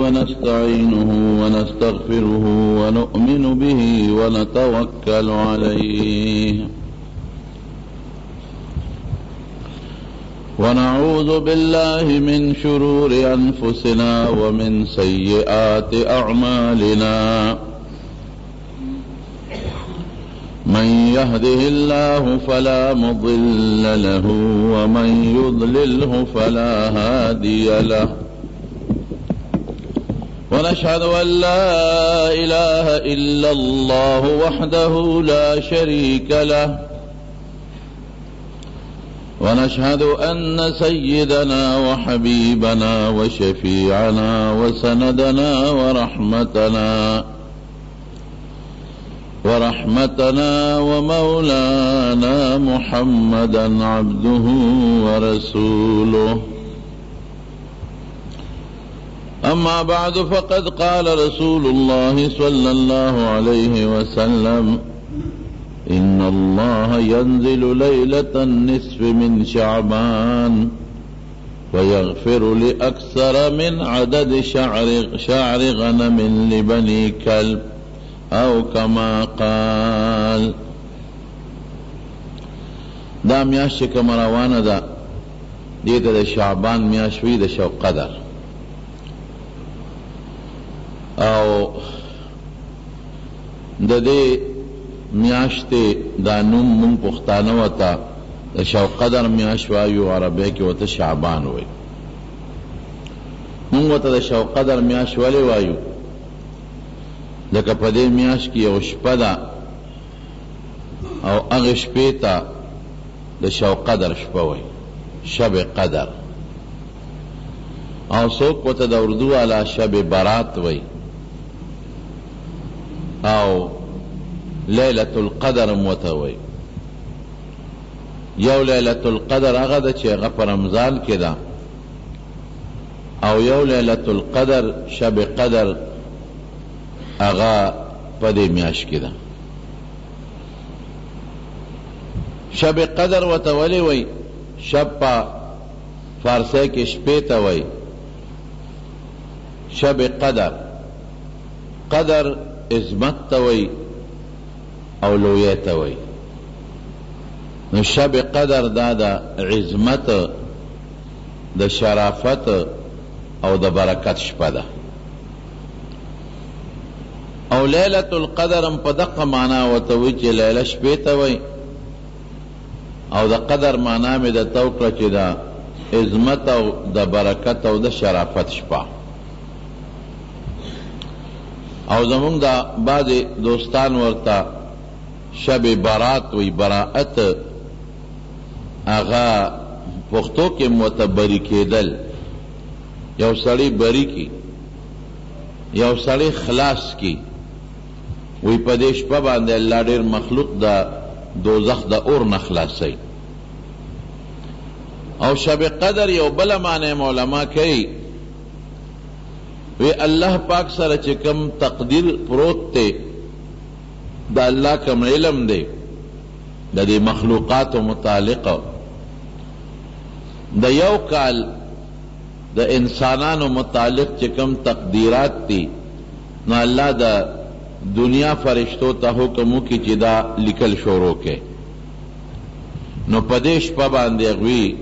ونستعينه ونستغفره ونؤمن به ونتوكل عليه ونعوذ بالله من شرور أنفسنا ومن سيئات أعمالنا من يهده الله فلا مضل له ومن يضلله فلا هادي له ونشهد أن لا إله إلا الله وحده لا شريك له ونشهد أن سيدنا وحبيبنا وشفيعنا وسندنا ورحمتنا ومولانا محمدا عبده ورسوله أما بعد فقد قال رسول الله صلى الله عليه وسلم إن الله ينزل ليلة النصف من شعبان ويغفر لأكثر من عدد شعر غنم لبني كلب أو كما قال. دا میاشت کم روانه دا دیتا دا شعبان میاشوی دا شو قدر او دا دی میاشت دا نوم من پختانه وطا دا شو قدر میاشوایو عربی کی وطا شعبان وی من وطا دا شو قدر میاشوالی وایو لکه په دې میاشت کې یو شپه ده او هغه شپې ته د شب قدر شپه وایي شب قدر او څوک ورته د اردو والا شب برات وایي او لیلة القدر هم ورته وایي یو لیلة القدر هغه ده چې هغه په رمضان کې ده او یو لیلة القدر شب قدر اغا پدے میاش کی دا شب قدر و تولی وی شب پا فارسی کے شپیتا وی شب قدر قدر عظمت تا وی اولویتا وی شب قدر دا عظمت دا شرافت او دا برکت شپا دا او لیلۃ القدر هم په دقه معنا ورته وایي چې لیله شپې ته وایي او د قدر معنا مې درته وکړه چې د عظمت او د برکت او د شرافت شپه او زمونږ د بعضې دوستان ورته شب برات وایي براءت هغه پښتو کې ورته بری کېدل یو سړی بری کی یو سړی خلاص کی وی پدې شپه باندې الله ډېر مخلوق د دوزخ د اور نه خلاصوي او شب قدر یو بله معنی علما کوي وی الله پاک سره چې کوم تقدیر پروت دی د الله کوم علم دی د دې مخلوقاتو متعلق د یو کال د انسانانو متعلق چې کوم تقدیرات دي نو الله د دنیا فرشتو ته حکم وکړي چې دا لیکل شروع کړي نو په دې شپه باندې هغوی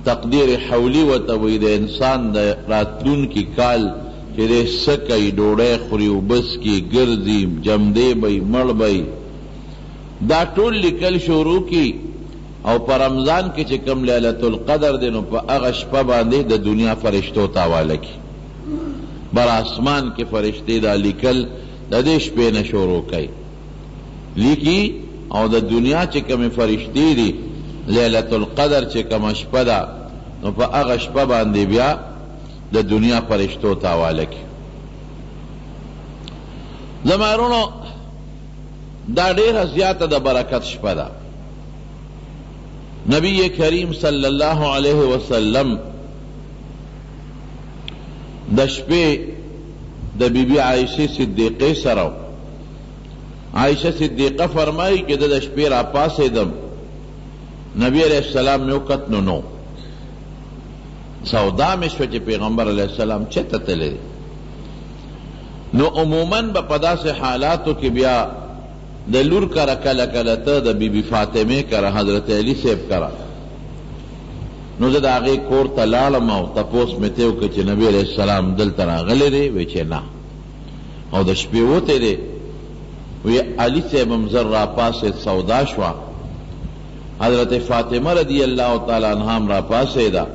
تقدیر حولی ورته وایي د انسان د راتلونکي کال چې دی څه کوي ډوډۍ خوري اوبه څښي ګرځي جمدی به مړ به دا ټول لیکل شروع کړي او په رمضان کې چې کوم لیلۃ القدر دی نو په هغه شپه باندې د دنیا فرشتو ته حواله کړي بر اسمان کې فرشتې دا لیکل د دې شپې نه شروع کوي لیکي او د دنیا چې کومې فرشتې دي لیلۃ القدر چې کومه شپه ده نو په هغه شپه باندې بیا د دنیا فرشتو ته حواله کړي زما وروڼو دا ډېره زیاته د برکت شپه ده نبی کریم صلی اللہ علیہ وسلم د شپې د بی بی عائشہ صدیقه سره عائشہ صدیقه فرمایي چې د شپې را پاسېدم نبی علیہ السلام مې وکت نو سودا مې شوه چې پیغمبر علیہ السلام چېرته تللی نو عموماً با پدا سے حالاتو کی بیا د لور کرا کلا کلتا د بی بی فاطمه کرا حضرت علی سیب کرا نو زد آغی کور تلالم او تپوس میتیو که نبی علیہ السلام دل تراغلی دی وی چه نا او د شپیو تے دی وی علی سیب مزر را پاس سودا شوا حضرت فاطمه رضی اللہ تعالی عنہم را پاس دا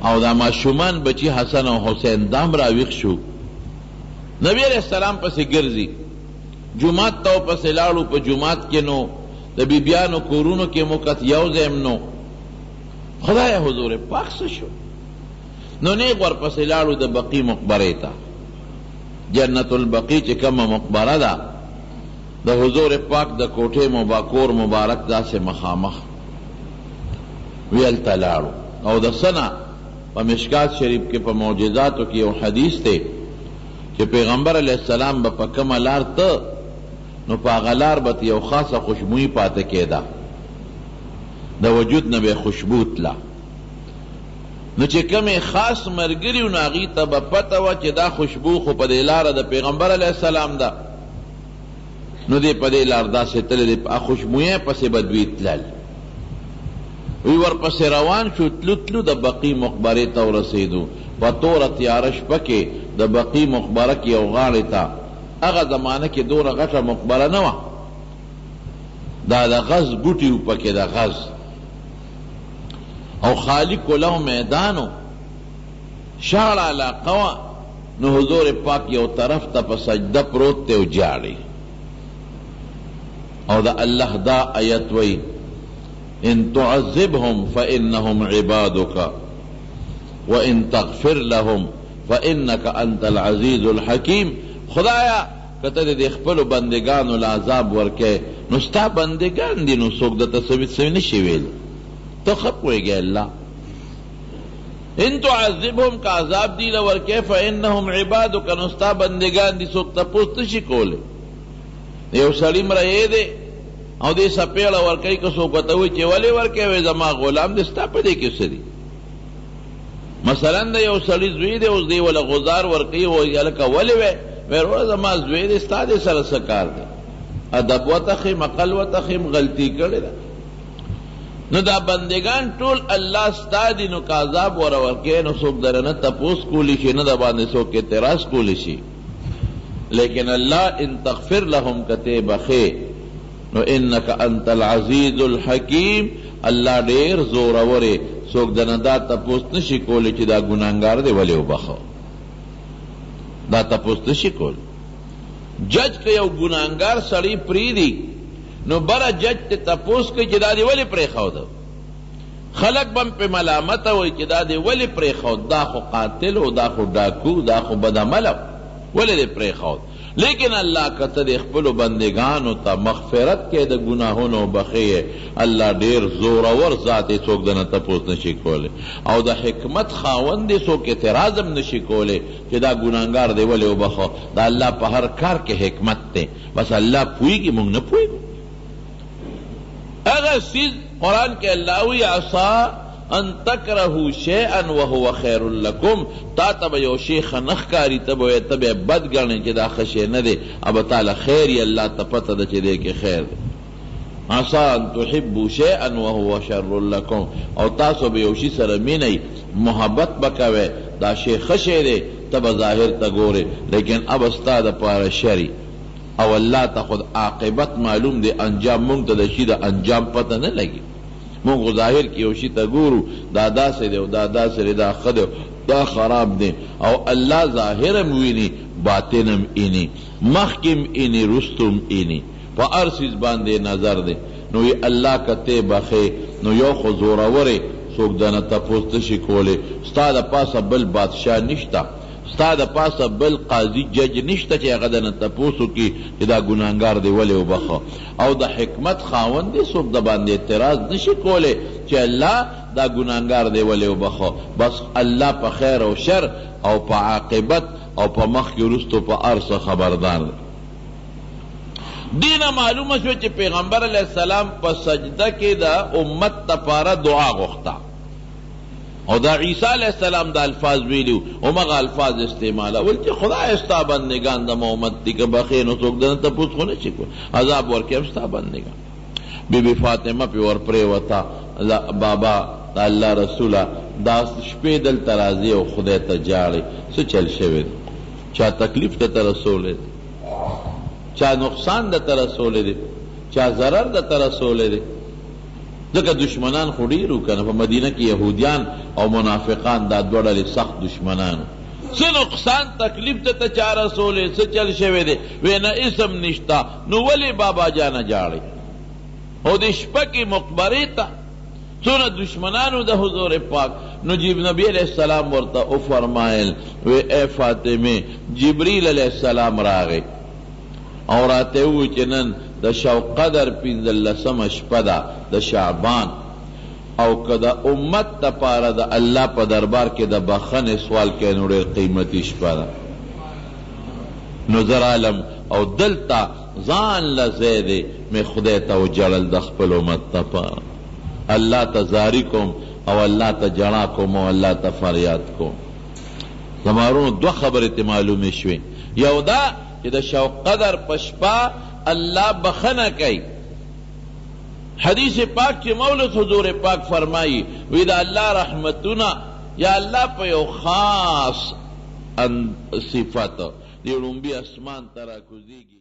او دا معشومان بچی حسن او حسین دام را ویخ شو نبی علیہ السلام پسی گرزی جماعت تاو پسی لارو پا جماعت کے نو دا بی بیانو کورونو کے موقت یوزیم نو خدای حضور پاک سشو نو نیک ور پسی لارو دا بقی مقبره تا جنت البقی چی کم مقبره دا دا حضور پاک دا کوٹے مباکور مبارک دا سے مخامخ ویل تلارو او دا سنا پا مشکات شریف کے پا معجزاتو کی او حدیث تے کہ پیغمبر علیہ السلام با پا کم لار تا نو پا غلار با یو خاصا خوشبوئی پاتے کے دا وجود نبی خوشبوت لا نو چه کم خاص مرگری و ناغی تا با پتا و چه دا خوشبو خو پا دی لار دا پیغمبر علیہ السلام دا نو دی پا دی لار دا سے تل دی پا خوشبوئی پس بدوی تلال وی ور پس روان شو تلو تلو دا بقی مقبره تا و رسیدو پا طور تیارش پکے دا بقی مقبره کی او غاڑی تا اغا زمانه کی دور غټه مقبره نوا دا غز بوٹیو پکے دا غز او خالی کلو میدانو شعر علاقوا نو حضور پاک یو طرف تا پا سجدہ پروت تے و جاڑی او دا اللہ دا آیت وی ان تعذبهم فإنهم عبادك وان تغفر لهم فإنك انت العزیز الحکیم خدایا کته دې خپل بندگانو العذاب ورکه نو ستا بندگان دي نو څوک د تسویت سوي نشي ویل تو خپويږي الله ان تعذبهم کا عذاب دی لورکه فإنهم عبادك نو ستا بندگان دي څوک تاسو شي کوله یو سړی مرې دې او دې سپېړه ورکه کو څوک ته وي چې ولې ورکه وي زما غلام دې ستا په دې کې سړي مثلا دا یو سړی زوی دی اوس دی ولا غزار ورکی و یلکه ولې وې ورو زما زوی دی ستاده سره سکار دی ادب وتخم عقل وتخم غلطی کړي نو دا بندگان ټول الله ستادي نو عذاب ور ورکه نو څوک درنه تپوس کولی شي نه د باندې څوک اعتراض کولی شي لیکن الله ان تغفر لهم کته بخې نو انک انت العزیز الحکیم الله ډیر زور اوره څوک دنه دا تپوس نشي کولی چې دا ګناهګار دی ولې وبخو دا تپوس نشي کول جج که یو ګناهګار سړی پریدي نو بره جج ته تپوس کوي چې دا دی ولې پرېښود خلق بم په ملامت وي چې دا دی ولې پرېښود دا خو قاتل او دا خو ډاکو دا خو بدعمل ولې دی پرېښود لیکن اللہ کته د خپل بندگانو ته مغفرت کې د ګناهونو بخښي الله ډیر زور اور ذات څوک دنه تپوس نشي کوله او د حکمت خاوند څوک اعتراض هم نشي کوله چې دا ګناهګار دی ولې وبخو دا الله په هر کار کې حکمت ته بس الله پويږي موږ نه پويږو اگر چیز قرآن کے اللہ وی عصا ان تکرہو شیئا وهو خیر لکم تا تب یو شیخ نخکاری تب بد گرنے چی دا خشی ندے اب تعالی خیری اللہ تپتا دا چی دے کے خیر دے عصا ان تحبو شیئا وهو شر لکم او تاسو به یو شی سره مینی محبت بکوے دا شیخ خشی دے تب ظاہر تا گورے لیکن اب استا دا پارا شری او اللہ تا خود عاقبت معلوم دے انجام مونگ تا دا شی دا انجام پتا نہ لگی مونگ ظاہر کی اوشی تا گورو دادا سے دے دادا سے دا خد دا خراب دے او اللہ ظاہرم وینی باطنم اینی مخکم اینی رستم اینی پا ارسیز باندے نظر دے نو یہ اللہ کا تے بخے نو یو خزورورے سوک دانا تپوستشی کولے ستا دا پاسا بل بادشاہ نشتا ستا دا پاسا بل قاضی جج نشتا چی اغدن تپوسو کی چی دا گناہگار دے ولی و بخوا او دا حکمت خاون دے سوک دا باندے اعتراض نشی کولے چی اللہ دا گناہگار دے ولی و بخوا بس اللہ پا خیر و شر او پا عاقبت او پا مخی رستو پا عرص خبردار دے دینا معلوم شو چی پیغمبر علیہ السلام پا سجدہ کی دا امت تا پارا دعا گختا او دا عیسی علیہ السلام دا الفاظ ویلیو او مغا الفاظ استعمالا ولچه خدای استا بندگان دا محمد تی که بخیر نسوک دن تا پوس خونه چکو عذاب ورکیم استا بندگان بی بی فاطمہ پی ورپری وطا بابا دا اللہ رسولا دا شپی دل ترازی او خدای تا جاڑی سو چل شوید چا تکلیف تا رسولی دی چا نقصان دا رسولی دی چا ضرر دا رسولی دی ځکه دشمنان خو ډېر وو که نه په مدینه کې یهودیان او منافقان دا دوه ډلې سخت دشمنانو څه نقصان تکلیف ته چا رسولې څه چل شوی دی وی نه اسم نشته نو ولې بابا جانه جاړئ او د شپه کې مقبرې ته څونه دشمنانو د حضور پاک نو نبی علیہ السلام ورته او فرمایل وی اے فاطمه جبریل علیہ السلام راغی او راته ووی چې نن د شو قدر پنځلسمه شپه ده د شعبان او که د امت دپاره د الله په دربار کې د بخښنې سوال کوي نو ډېر قیمتي شپه ده نو زر عالم او دلته ځان له ځای دی مې خدای ته وجړل د خپل امت دپاره الله ته زاری کوم او الله ته جړا کوم او الله ته فریاد کوم زمارونو دوه خبرې ته معلومې شوې یو دا چې د شو قدر په شپه اللہ بخنہ کئی حدیث پاک کے مولد حضور پاک فرمائی ویدہ اللہ رحمتنا یا اللہ پہ یو خاص صفت دیڑنبی اسمان ترا کزیگی